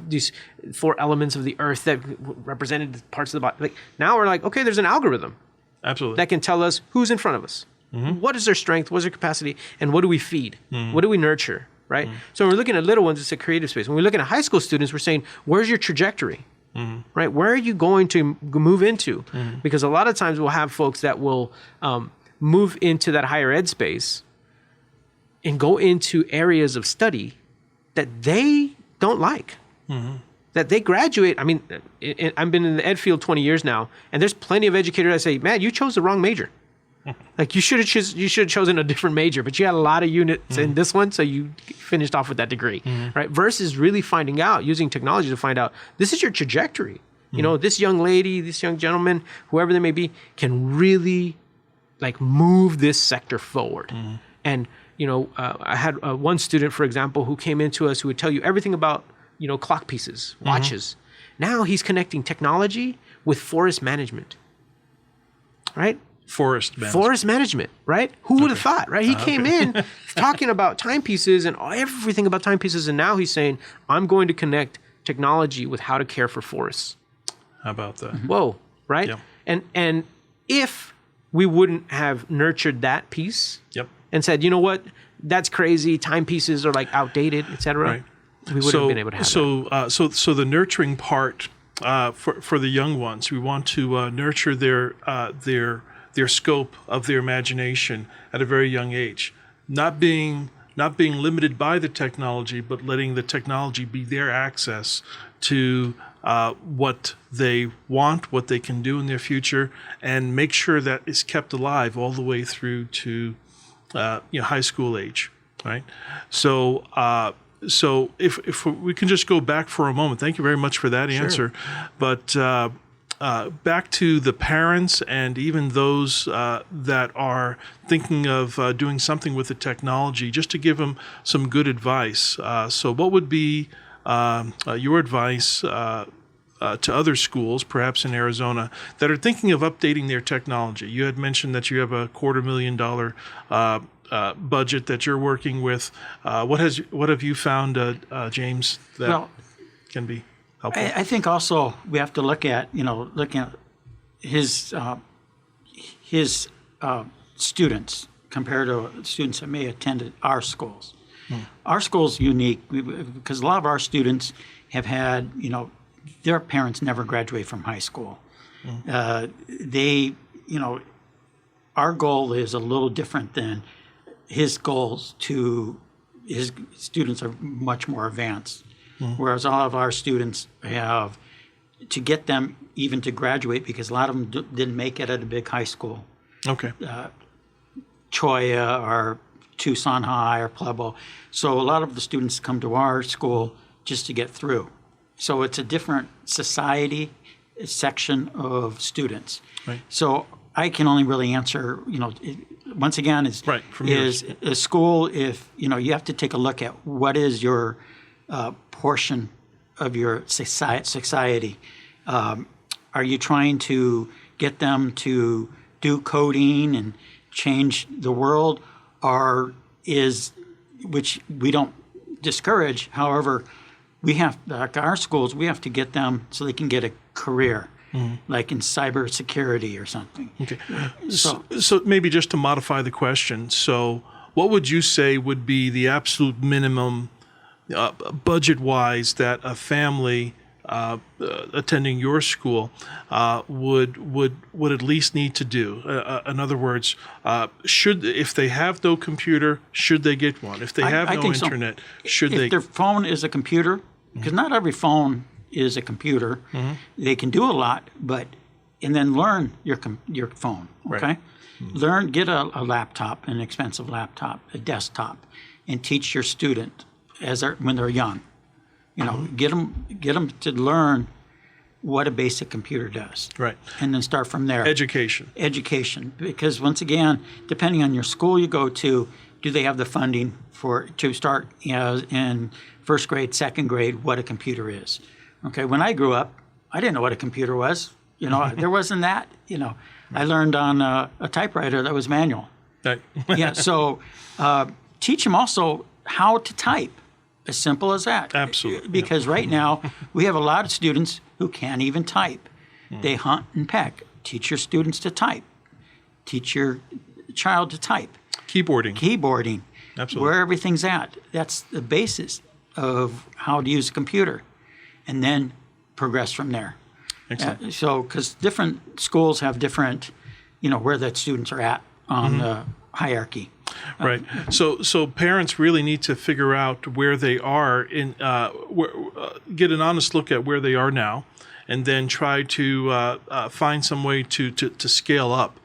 these 4 elements of the earth that represented parts of the body. Like, now we're like, okay, there's an algorithm, absolutely, that can tell us who's in front of us, what is their strength, what's their capacity, and what do we feed, what do we nurture. Right? So when we're looking at little ones, it's a creative space. When we're looking at high school students, we're saying, where's your trajectory? Right? Where are you going to move into? Because a lot of times we'll have folks that will move into that higher ed space and go into areas of study that they don't like. That they graduate. I mean, I've been in the ed field 20 years now, and there's plenty of educators that say, man, you chose the wrong major. Like, you should have chosen a different major, but you had a lot of units in this one, so you finished off with that degree, right? Versus really finding out, using technology to find out, this is your trajectory. You know, this young lady, this young gentleman, whoever they may be, can really, like, move this sector forward. And, you know, I had one student, for example, who came into us who would tell you everything about, you know, clock pieces, watches. Now he's connecting technology with forest management, right? Forest management, right? Who would have thought, right? He came in talking about timepieces and everything about timepieces, and now he's saying, I'm going to connect technology with how to care for forests. How about that? Whoa, right? Yeah. And if we wouldn't have nurtured that piece and said, you know what, that's crazy, timepieces are like outdated, et cetera, we wouldn't have been able to have that. So the nurturing part for the young ones, we want to nurture their scope of their imagination at a very young age, not being limited by the technology, but letting the technology be their access to what they want, what they can do in their future, and make sure that is kept alive all the way through to high school age, right? So if we can just go back for a moment, thank you very much for that answer, but back to the parents and even those that are thinking of doing something with the technology, just to give them some good advice. So what would be your advice to other schools, perhaps in Arizona, that are thinking of updating their technology? You had mentioned that you have a $250,000 budget that you're working with. What have you found, James, that can be helpful? I think also we have to look at his students compared to students that may attend our schools. Our school's unique because a lot of our students have had, their parents never graduate from high school. Our goal is a little different than his goals. His students are much more advanced, whereas a lot of our students have to get them even to graduate, because a lot of them didn't make it at a big high school. Okay. Cholla or Tucson High or Pueblo. So a lot of the students come to our school just to get through. So it's a different society section of students. Right. So I can only really answer, once again, is a school, if, you have to take a look at what is your portion of your society. Are you trying to get them to do coding and change the world, or which we don't discourage, however, we have, like our schools, we have to get them so they can get a career, like in cybersecurity or something. Okay. So maybe just to modify the question, so what would you say would be the absolute minimum budget-wise that a family attending your school would at least need to do? In other words, if they have no computer, should they get one? If they have no internet, should they? If their phone is a computer, because not every phone is a computer, they can do a lot, and then learn your phone. Okay, right. Get a laptop, an expensive laptop, a desktop, and teach your student when they're young. Get them to learn what a basic computer does. Right. And then start from there. Education. Because once again, depending on your school you go to, do they have the funding to start in first grade, second grade, what a computer is? Okay. When I grew up, I didn't know what a computer was. There wasn't that. I learned on a typewriter that was manual. Right. Yeah. So teach them also how to type. As simple as that. Absolutely. Because right now, we have a lot of students who can't even type. They hunt and peck. Teach your students to type. Teach your child to type. Keyboarding. Absolutely. Where everything's at. That's the basis of how to use a computer. And then progress from there. Excellent. Because different schools have different, where the students are at on the hierarchy. Right. So parents really need to figure out where they are get an honest look at where they are now, and then try to find some way to scale up.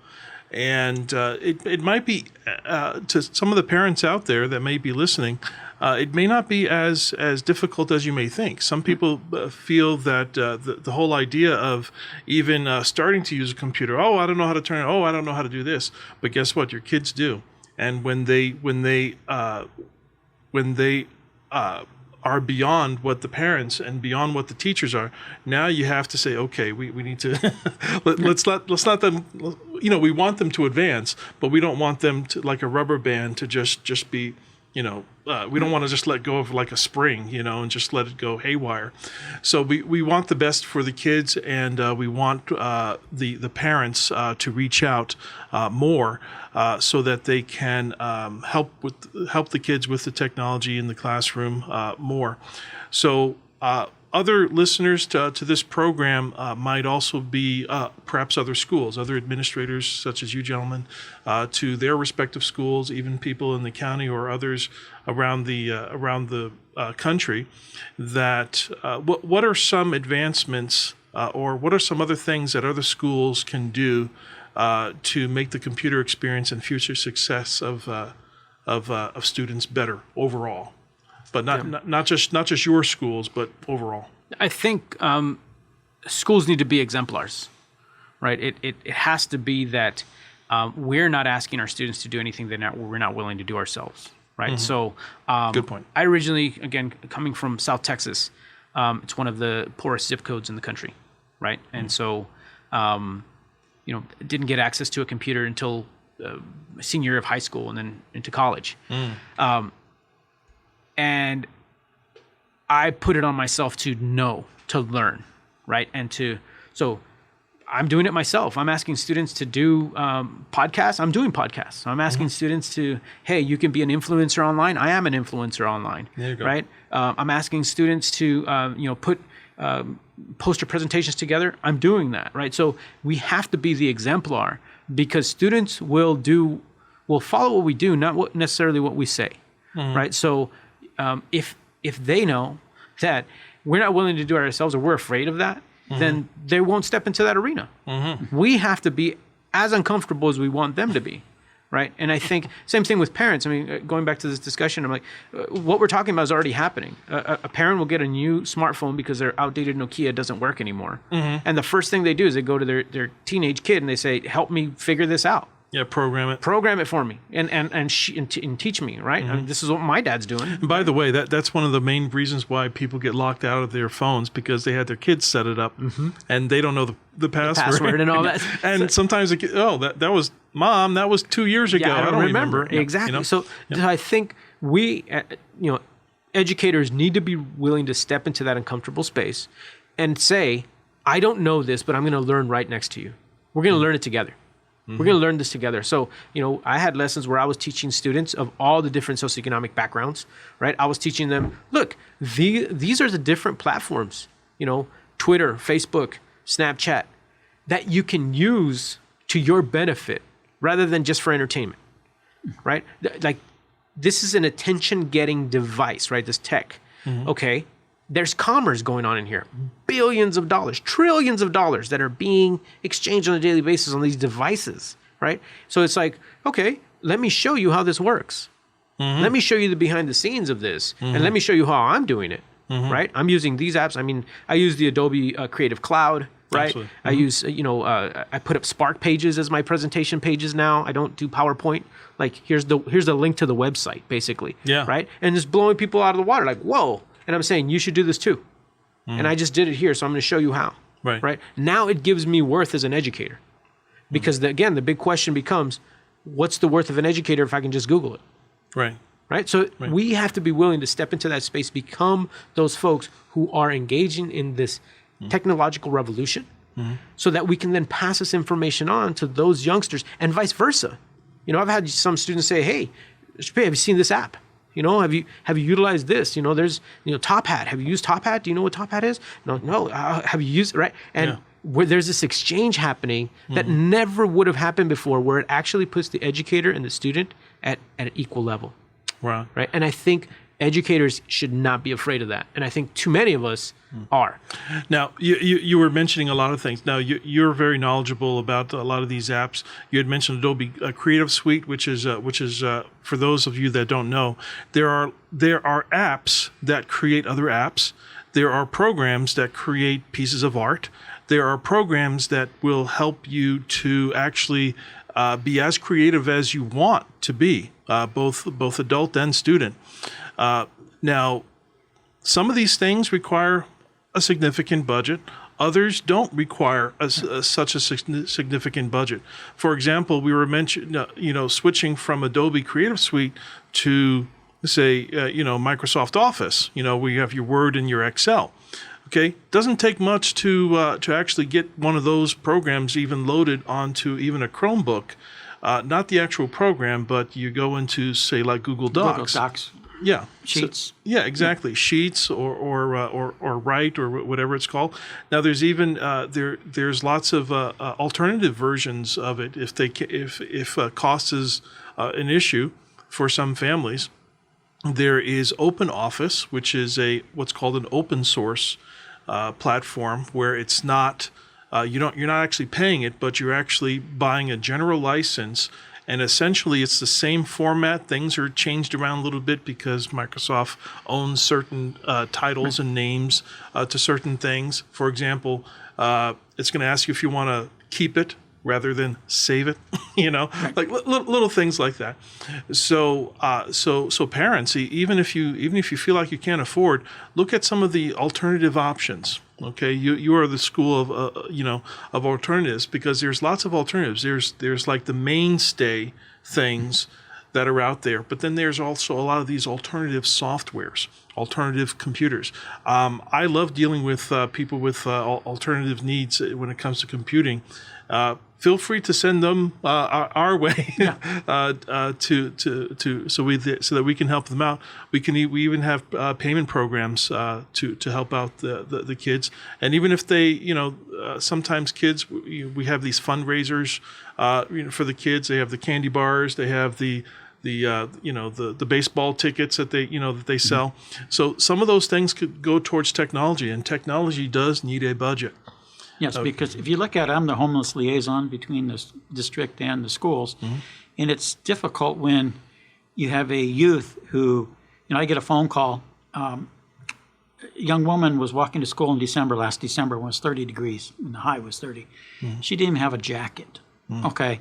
And it might be to some of the parents out there that may be listening, it may not be as difficult as you may think. Some people feel that the whole idea of even starting to use a computer, I don't know how to turn it, I don't know how to do this. But guess what? Your kids do. And when they are beyond what the parents and beyond what the teachers are, now you have to say, okay, we need to let's not them. We want them to advance, but we don't want them to, like a rubber band, to just be. We don't want to just let go of like a spring, and just let it go haywire. So we want the best for the kids, and we want the parents to reach out more so that they can help the kids with the technology in the classroom more. So other listeners to this program might also be perhaps other schools, other administrators such as you gentlemen, to their respective schools, even people in the county or others around the country. That what are some advancements or what are some other things that other schools can do to make the computer experience and future success of students better overall? But not just your schools, but overall. I think schools need to be exemplars, right? It has to be that we're not asking our students to do anything that we're not willing to do ourselves, right? So Good point. I originally, again, coming from South Texas, it's one of the poorest zip codes in the country, right? And so, didn't get access to a computer until senior year of high school and then into college. And I put it on myself to learn, right? So I'm doing it myself. I'm asking students to do podcasts. I'm doing podcasts. I'm asking students hey, you can be an influencer online. I am an influencer online, There you go. right? I'm asking students to, put poster presentations together. I'm doing that, right? So we have to be the exemplar because students will follow what we do, not necessarily what we say, right? So if they know that we're not willing to do it ourselves or we're afraid of that, then they won't step into that arena. We have to be as uncomfortable as we want them to be, right? And I think same thing with parents. I mean, going back to this discussion, I'm like, what we're talking about is already happening. A parent will get a new smartphone because their outdated Nokia doesn't work anymore. And the first thing they do is they go to their teenage kid and they say, help me figure this out. Yeah, program it. Program it for me and teach me, right? I mean, this is what my dad's doing. And by the way, that's one of the main reasons why people get locked out of their phones because they had their kids set it up and they don't know the password. And all that. And sometimes that was Mom. That was 2 years ago. Yeah, I don't remember. Yeah, Exactly. So I think we, educators need to be willing to step into that uncomfortable space and say, I don't know this, but I'm going to learn right next to you. We're going to learn it together. We're going to learn this together. So, I had lessons where I was teaching students of all the different socioeconomic backgrounds, right? I was teaching them, look, these are the different platforms, Twitter, Facebook, Snapchat, that you can use to your benefit rather than just for entertainment, right? Like, this is an attention-getting device, right? This tech, okay? There's commerce going on in here. Billions of dollars, trillions of dollars that are being exchanged on a daily basis on these devices, right? So it's like, okay, let me show you how this works. Let me show you the behind the scenes of this. And let me show you how I'm doing it, right? I'm using these apps. I mean, I use the Adobe Creative Cloud, right? Absolutely. I use, I put up Spark pages as my presentation pages now. I don't do PowerPoint. Like, here's the link to the website, basically, Yeah. right? And just blowing people out of the water, like, whoa. And I'm saying, you should do this too. And I just did it here, so I'm going to show you how. Right. Now it gives me worth as an educator. Because, again, the big question becomes, what's the worth of an educator if I can just Google it? Right? So we have to be willing to step into that space, become those folks who are engaging in this technological revolution so that we can then pass this information on to those youngsters and vice versa. I've had some students say, hey, Mr. Pei, have you seen this app? Have you utilized this? There's, Top Hat. Have you used Top Hat? Do you know what Top Hat is? No. Have you used it? Right? And where there's this exchange happening that never would have happened before, where it actually puts the educator and the student at an equal level. Wow. Right? And I think educators should not be afraid of that. And I think too many of us are. Now, you were mentioning a lot of things. Now, you're very knowledgeable about a lot of these apps. You had mentioned Adobe Creative Suite, which is for those of you that don't know, there are apps that create other apps. There are programs that create pieces of art. There are programs that will help you to actually be as creative as you want to be, both adult and student. Now, some of these things require a significant budget. Others don't require such a significant budget. For example, we were switching from Adobe Creative Suite to, say, Microsoft Office. Where you have your Word and your Excel. Okay, doesn't take much to actually get one of those programs even loaded onto even a Chromebook. Not the actual program, but you go into, say, like Google Docs. Google Docs. Yeah. Sheets. So, yeah, exactly. Sheets or Write or whatever it's called. Now there's even there's lots of alternative versions of it if cost is an issue for some families. There is OpenOffice, which is what's called an open source platform where it's not you're not actually paying it, but you're actually buying a general license, And essentially, it's the same format. Things are changed around a little bit because Microsoft owns certain titles and names to certain things. For example, it's going to ask you if you want to keep it rather than save it, like little things like that. So, so parents, even if you feel like you can't afford, look at some of the alternative options. Okay, you are the school of of alternatives, because there's lots of alternatives. There's like the mainstay things that are out there, but then there's also a lot of these alternative softwares, alternative computers. I love dealing with people with alternative needs when it comes to computing. Feel free to send them our way so that we can help them out. We even have payment programs to help out the kids. And even if they, sometimes kids, we have these fundraisers for the kids. They have the candy bars. They have the baseball tickets that they sell. So some of those things could go towards technology, and technology does need a budget. Yes, because if you look at it, I'm the homeless liaison between the district and the schools, and it's difficult when you have a youth who, I get a phone call. A young woman was walking to school in last December, when it was 30 degrees, and the high was 30. She didn't even have a jacket. Okay,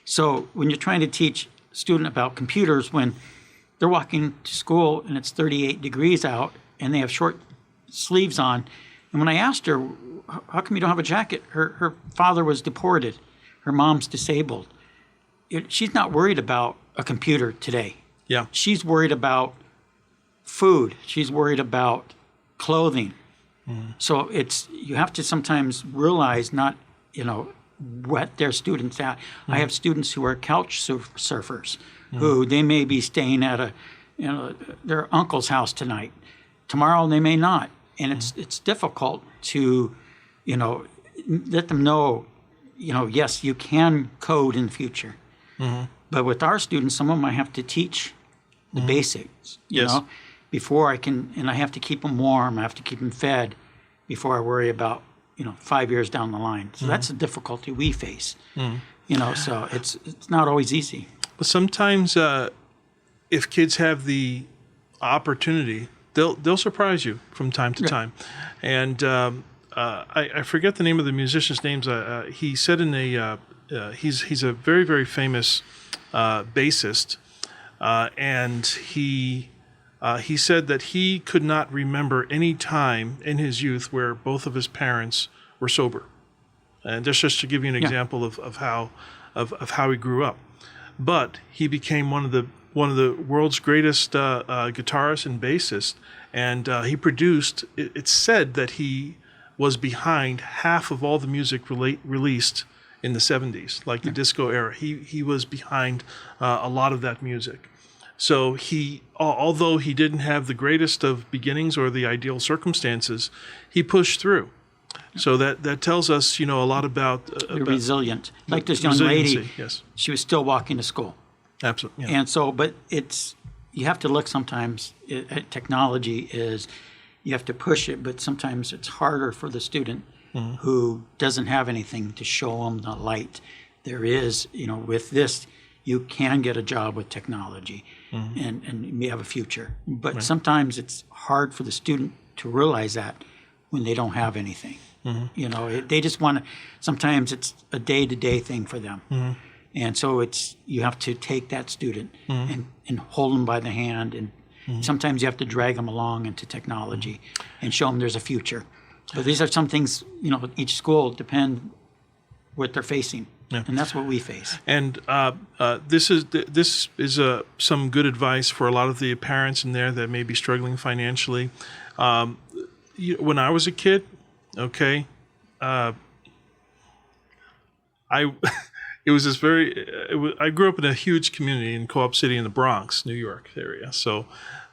so when you're trying to teach a student about computers, when they're walking to school and it's 38 degrees out and they have short sleeves on, and when I asked her, how come you don't have a jacket? Her father was deported. Her mom's disabled. She's not worried about a computer today. Yeah. She's worried about food. She's worried about clothing. So you have to sometimes realize what their students at. I have students who are couch surfers, who they may be staying at their uncle's house tonight. Tomorrow they may not. And it's difficult to, let them know, yes, you can code in the future. But with our students, some of them I have to teach the basics, before I can, and I have to keep them warm. I have to keep them fed before I worry about, 5 years down the line. So that's the difficulty we face, so it's not always easy. But sometimes if kids have the opportunity, they'll surprise you from time to time. And I forget the name of the musician's names. He said he's a very, very famous bassist, and he said that he could not remember any time in his youth where both of his parents were sober. And just to give you an example of how he grew up. But he became one of the world's greatest guitarists and bassists, and he produced. It's said that he was behind half of all the music released in the 70s, like the disco era. He was behind a lot of that music. So although he didn't have the greatest of beginnings or the ideal circumstances, he pushed through. So that tells us, a lot about resilient. Like this young lady, yes. She was still walking to school. Absolutely. Yeah. And so, but you have to look sometimes at technology you have to push it, but sometimes it's harder for the student who doesn't have anything to show them the light. There is, with this, you can get a job with technology and you may have a future. But sometimes it's hard for the student to realize that when they don't have anything. They just want to, sometimes it's a day-to-day thing for them. And so you have to take that student and hold them by the hand, and sometimes you have to drag them along into technology and show them there's a future. But these are some things, each school depend what they're facing. Yeah. And that's what we face. And this is some good advice for a lot of the parents in there that may be struggling financially. When I was a kid, okay, I grew up in a huge community in Co-op City in the Bronx, New York area. So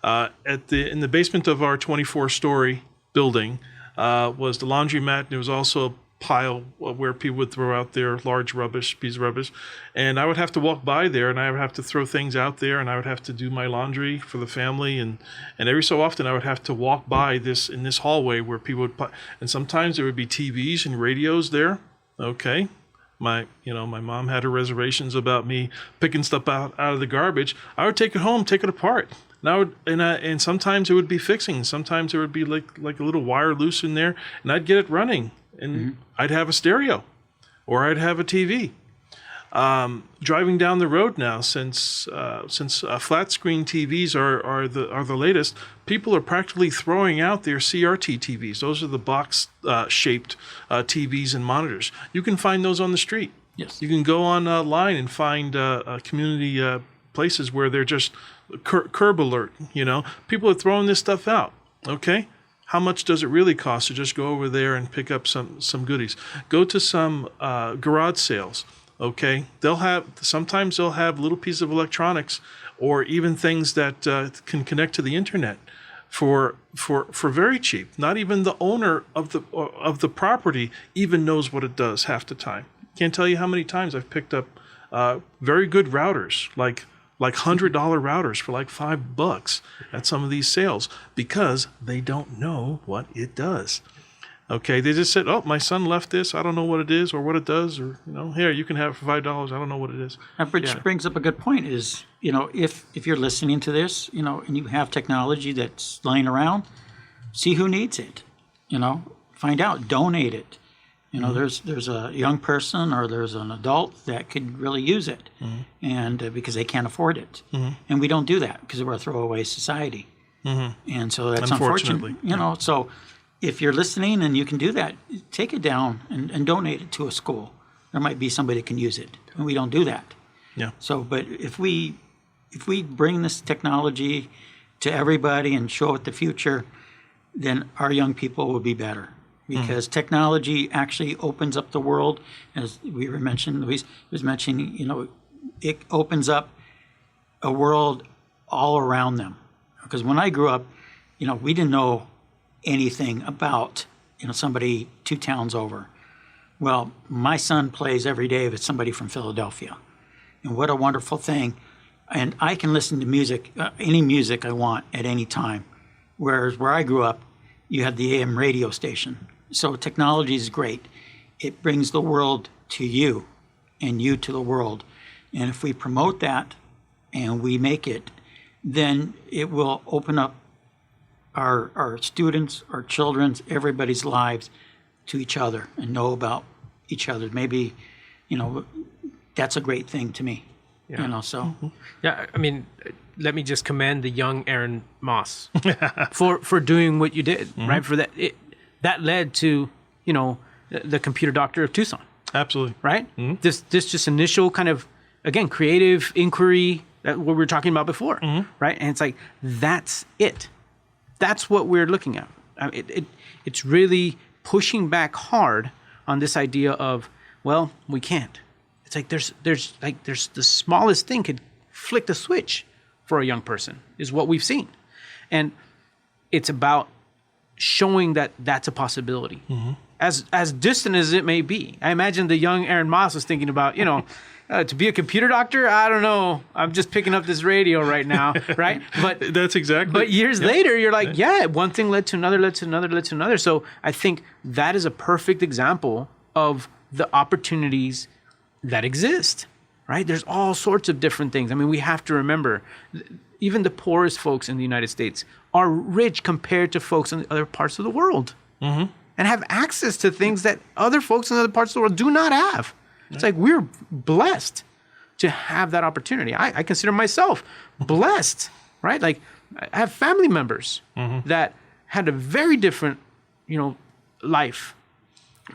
in the basement of our 24-story building was the laundromat, and there was also a pile where people would throw out their large piece of rubbish. And I would have to walk by there, and I would have to throw things out there, and I would have to do my laundry for the family. And every so often I would have to walk by in this hallway where people would, and sometimes there would be TVs and radios there. Okay. my mom had her reservations about me picking stuff out of the garbage. I would take it home, take it apart. And sometimes it would be fixing. Sometimes there would be like a little wire loose in there, and I'd get it running, and I'd have a stereo, or I'd have a TV. Driving down the road now, since flat screen TVs are the latest, people are practically throwing out their CRT TVs. Those are the box shaped TVs and monitors. You can find those on the street. Yes. You can go online and find community places where they're just curb alert. People are throwing this stuff out. Okay. How much does it really cost to just go over there and pick up some goodies? Go to some garage sales. Okay, sometimes they'll have little pieces of electronics, or even things that can connect to the internet for very cheap. Not even the owner of the property even knows what it does half the time. Can't tell you how many times I've picked up very good routers, like $100 routers for like $5 at some of these sales, because they don't know what it does. Okay, they just said, "Oh, my son left this. I don't know what it is or what it does, or here, you can have it for $5. I don't know what it is." Which brings up a good point. Is if you're listening to this, and you have technology that's lying around, see who needs it. Find out, donate it. There's a young person or there's an adult that could really use it, and because they can't afford it, and we don't do that because we're a throwaway society, and so that's unfortunate. So. If you're listening and you can do that, take it down and donate it to a school. There might be somebody that can use it, and we don't do that. Yeah. So, but if we bring this technology to everybody and show it the future, then our young people will be better, because technology actually opens up the world. As we were mentioning, Luis was mentioning, it opens up a world all around them. Because when I grew up, we didn't know anything about somebody 2 towns over. Well, my son plays every day with somebody from Philadelphia, and what a wonderful thing. And I can listen to music, any music I want at any time, whereas where I grew up, you had the AM radio station. So technology is great. It brings the world to you and you to the world, and if we promote that and we make it, then it will open up our students, our children's, everybody's lives to each other and know about each other. Maybe, that's a great thing to me. So. Yeah, I mean, let me just commend the young Aaron Moss for doing what you did, right? For that led to, the computer doctor of Tucson. Absolutely. Right? This just initial kind of, again, creative inquiry, that what we were talking about before, right? And it's like, that's it. That's what we're looking at. It's really pushing back hard on this idea of, well, we can't. It's like there's the smallest thing could flick the switch for a young person, is what we've seen. And it's about showing that that's a possibility. As distant as it may be. I imagine the young Aaron Moss was thinking about, to be a computer doctor, I don't know. I'm just picking up this radio right now, right? But that's exactly. But years later, you're like, one thing led to another, led to another, led to another. So I think that is a perfect example of the opportunities that exist, right? There's all sorts of different things. I mean, we have to remember, even the poorest folks in the United States are rich compared to folks in other parts of the world, and have access to things that other folks in other parts of the world do not have. It's like we're blessed to have that opportunity. I consider myself blessed, right? Like I have family members that had a very different, life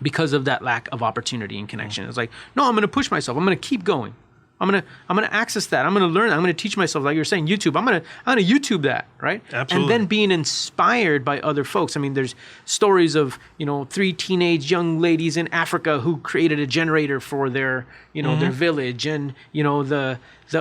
because of that lack of opportunity and connection. It's like, no, I'm going to push myself. I'm going to keep going. I'm gonna access that. I'm gonna learn. I'm gonna teach myself, like you're saying, YouTube. I'm gonna YouTube that, right? Absolutely. And then being inspired by other folks. I mean, there's stories of 3 teenage young ladies in Africa who created a generator for their their village, and the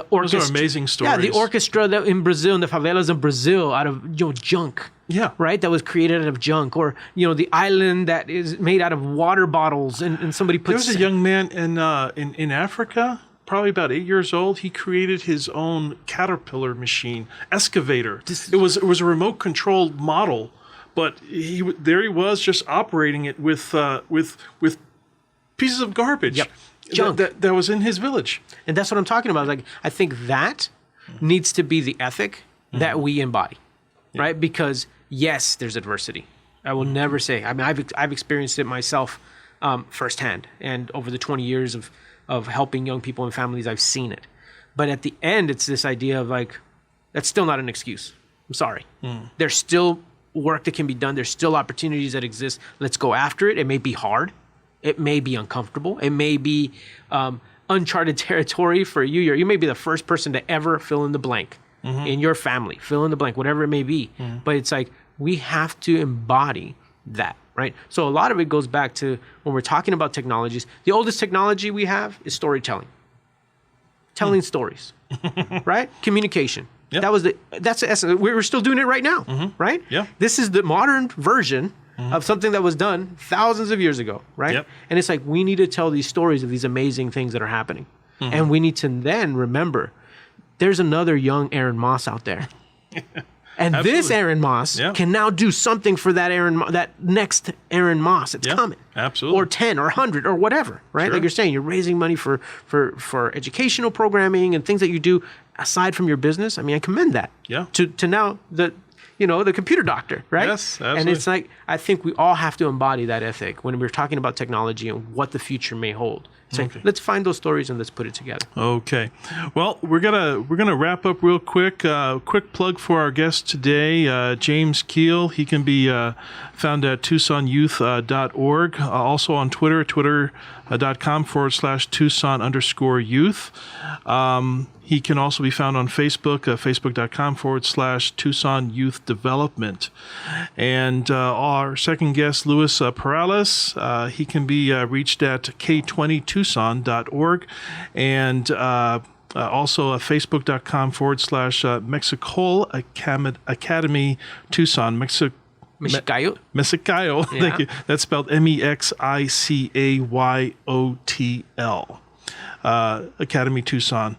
orchestra. Those are amazing stories. Yeah, the orchestra that in Brazil, in the favelas in Brazil, out of junk. Yeah. Right. That was created out of junk, or the island that is made out of water bottles, and somebody put. There was a young man in Africa, probably about 8 years old. He created his own caterpillar machine, excavator. It was a remote controlled model, but he was just operating it with pieces of garbage. Yep. junk. That was in his village. And that's what I'm talking about. Like, I think that needs to be the ethic that we embody, right? Because yes, there's adversity. I will never say. I mean, I've experienced it myself firsthand, and over the 20 years of helping young people and families, I've seen it. But at the end, it's this idea of like, that's still not an excuse. I'm sorry. There's still work that can be done. There's still opportunities that exist. Let's go after it. It may be hard. It may be uncomfortable. It may be uncharted territory for you. You may be the first person to ever fill in the blank in your family, fill in the blank, whatever it may be. But it's like, we have to embody that, right? So a lot of it goes back to when we're talking about technologies, the oldest technology we have is storytelling, telling stories, right? Communication. Yep. That's the essence. We're still doing it right now, right? Yeah. This is the modern version of something that was done thousands of years ago, right? Yep. And it's like, we need to tell these stories of these amazing things that are happening. And we need to then remember there's another young Aaron Moss out there. And this Aaron Moss can now do something for that next Aaron Moss. It's coming. Absolutely. Or 10 or 100 or whatever, right? Sure. Like you're saying, you're raising money for educational programming and things that you do aside from your business. I mean, I commend that. Yeah. To now the computer doctor, right? Yes, absolutely. And it's like, I think we all have to embody that ethic when we're talking about technology and what the future may hold. So let's find those stories and let's put it together. Okay. Well, we're gonna wrap up real quick. Quick plug for our guest today, James Keel. He can be found at TucsonYouth.org. Also on Twitter, twitter.com/Tucson_youth. He can also be found on Facebook, facebook.com/Tucson Youth Development. And our second guest, Luis Perales, he can be reached at K20Tucson.org and also facebook.com/Mexicol Academy Tucson. Mexicayo. Mexicayo. Yeah. Thank you. That's spelled Mexicayotl. Academy Tucson.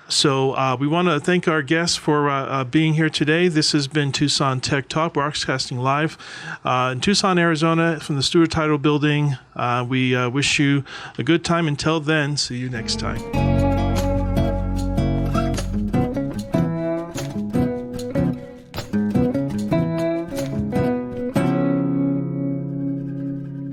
So we want to thank our guests for being here today. This has been Tucson Tech Talk, broadcasting live in Tucson, Arizona, from the Stewart Title Building. We wish you a good time. Until then, see you next time.